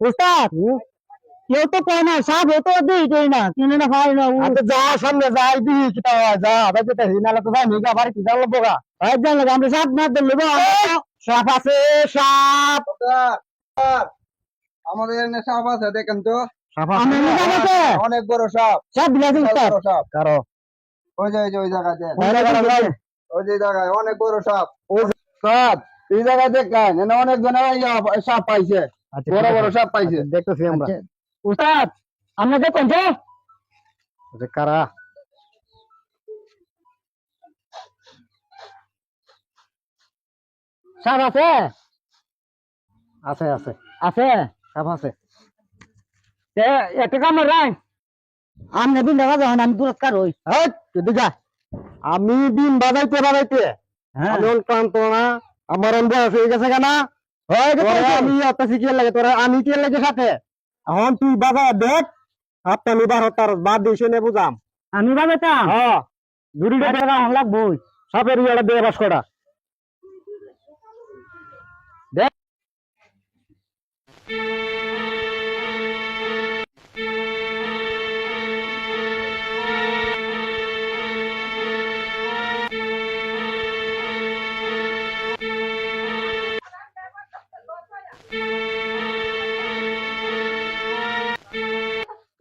উস্তাদ কেউ তো কয় না সাপ হতো দেই কই না কিনে না ভাই না আচ্ছা যা সামনে যাই দি কিটা যা ভাই তো হিনালা তো ভাই মেগা বাড়ি কি জানলো বগা ভাই জানলো আমরা সাপ না দিলে সাপ আছে সাপ আমাদের এখানে সাপ আছে দেখেন তো। সাপ আছে অনেক বড় সাপ। সাপ বিলাসী উস্তাদ সাপ কারো ওই যে ওই জায়গাতে ওই যে জায়গায় অনেক বড় সাপ। ওই সাপ এই জায়গায় দেখেন এখানে অনেক জনের সাপ পাইছে, বড় বড় সাপ পাইছে। দেখতেছি আমরা উস্তাদ আমরা দেখুন যে কারা সাপ আছে আছে আছে আছে সাপ আছে একটা কামড় রাখ আমি দিন দেখা যখন আমি পুরস্কার হই দিঘা আমি দিন বাজাইতে বাজাইতে আমি ক্লান্ত না আমার বয়স হয়ে গেছে কেনা আমি অত শিখিয়ে লাগে তোরা আমি কি লাগে সাথে এখন তুই বাবা দেখ আপনি বারো তার বাদ দিয়েছে নে বুঝাম আমি বাজাইতাম হ্যাঁ দুটি টাকা লাগবো সাপের ইয়েটা দিয়ে বাস করা দেখ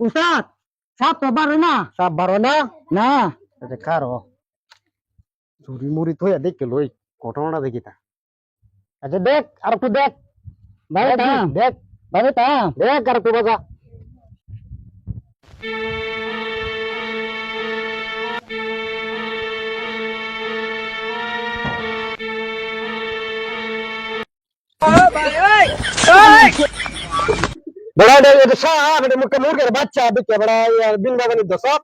উস্তাদ সাপ তো বারো না সাপ বারো না না কারো ঝুড়ি মুড়ি তো দেখে লই ঘটনাটা দেখি তা আচ্ছা দেখ আর একটু দেখ ভাই দেখ ভাই দেখ আর একটু বাজা बड़ा ये साहब ये मुर्गे बाच्चा दिखे बड़ा बिन बाबा नहीं दो साहब